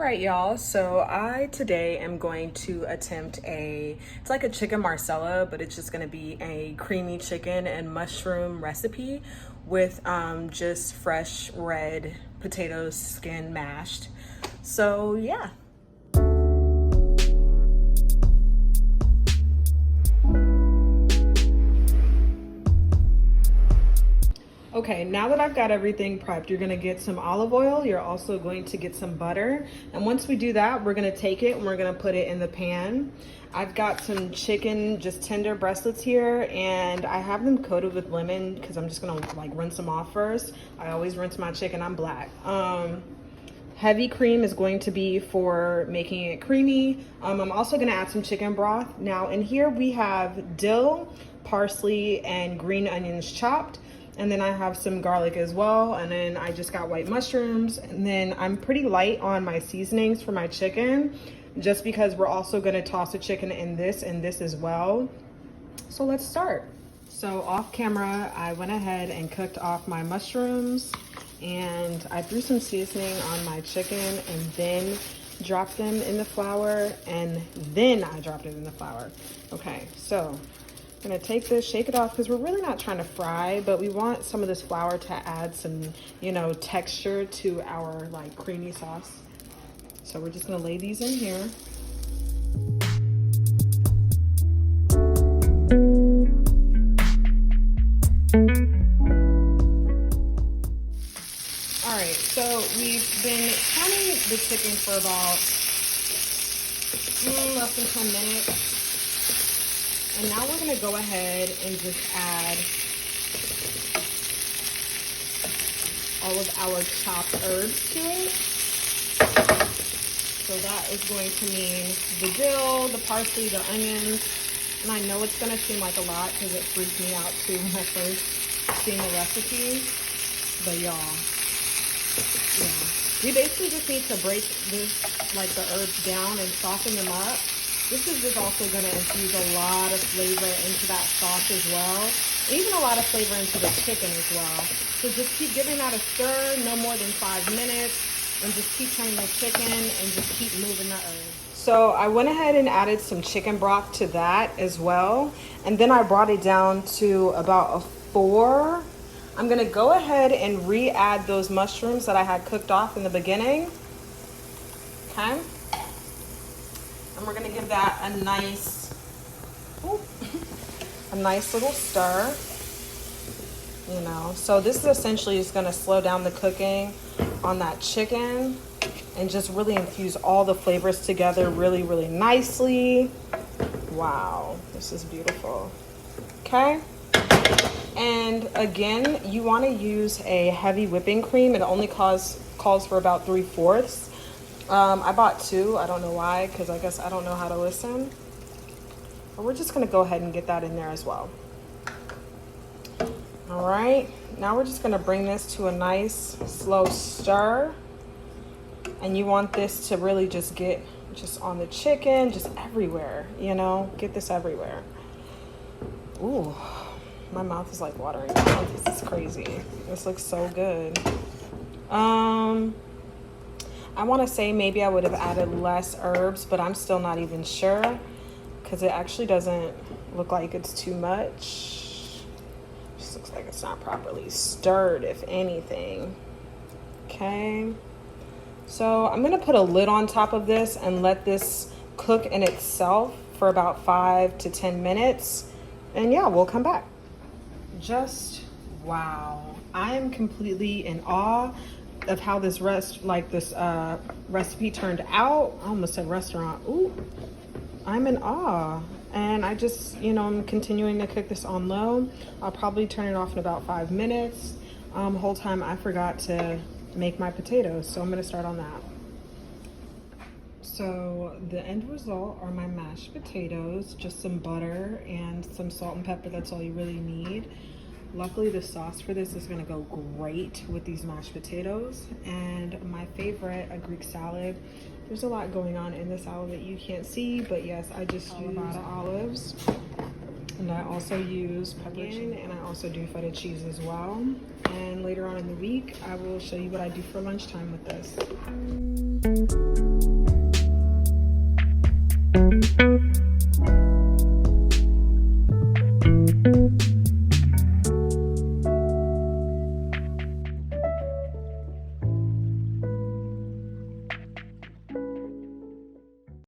right, y'all, so I today am going to attempt it's like a chicken marsala, but it's just gonna be a creamy chicken and mushroom recipe with just fresh red potatoes skin mashed. So yeah. Okay, now that I've got everything prepped, you're gonna get some olive oil. You're also going to get some butter. And once we do that, we're gonna take it and we're gonna put it in the pan. I've got some chicken, just tender breastlets here, and I have them coated with lemon because I'm just gonna like rinse them off first. I always rinse my chicken, I'm black. Heavy cream is going to be for making it creamy. I'm also gonna add some chicken broth. Now in here we have dill, parsley, and green onions chopped. And then I have some garlic as well. And then I just got white mushrooms. And then I'm pretty light on my seasonings for my chicken, just because we're also gonna toss the chicken in this and this as well. So let's start. So off camera, I went ahead and cooked off my mushrooms, and I threw some seasoning on my chicken and then dropped them in the flour, and then I dropped it in the flour. Okay, so I'm gonna take this, shake it off, because we're really not trying to fry, but we want some of this flour to add some, texture to our like creamy sauce. So we're just gonna lay these in here. All right, so we've been canning the chicken for about less than 10 minutes. And now we're gonna go ahead and just add all of our chopped herbs to it. So that is going to mean the dill, the parsley, the onions. And I know it's gonna seem like a lot because it freaked me out too when I first seen the recipe. But y'all, yeah. We basically just need to break this, like the herbs down and soften them up. This is just also going to infuse a lot of flavor into that sauce as well. Even a lot of flavor into the chicken as well. So just keep giving that a stir, no more than 5 minutes. And just keep turning the chicken and just keep moving the herbs. So I went ahead and added some chicken broth to that as well. And then I brought it down to about a 4. I'm going to go ahead and re-add those mushrooms that I had cooked off in the beginning. Okay. And we're gonna give that a nice little stir, So this is essentially is gonna slow down the cooking on that chicken and just really infuse all the flavors together really, really nicely. Wow, this is beautiful. Okay. And again, you wanna use a heavy whipping cream. It only calls for about 3/4. I bought 2. I don't know why, because I guess I don't know how to listen. But we're just going to go ahead and get that in there as well. All right. Now we're just going to bring this to a nice slow stir. And you want this to really just get just on the chicken, just everywhere, Get this everywhere. Ooh, my mouth is like watering now. This is crazy. This looks so good. I want to say maybe I would have added less herbs, but I'm still not even sure because it actually doesn't look like it's too much. Just looks like it's not properly stirred, if anything. Okay. So I'm going to put a lid on top of this and let this cook in itself for about 5 to 10 minutes. And yeah, we'll come back. Wow. I am completely in awe of how this recipe turned out. I almost said restaurant. Ooh, I'm in awe. And I just, I'm continuing to cook this on low. I'll probably turn it off in about 5 minutes. Whole time I forgot to make my potatoes, so I'm gonna start on that. So the end result are my mashed potatoes, just some butter and some salt and pepper. That's all you really need. Luckily, the sauce for this is gonna go great with these mashed potatoes. And my favorite, a Greek salad. There's a lot going on in the salad that you can't see, but yes, I just use olives. And I also use pepperoni, and I also do feta cheese as well. And later on in the week, I will show you what I do for lunchtime with this.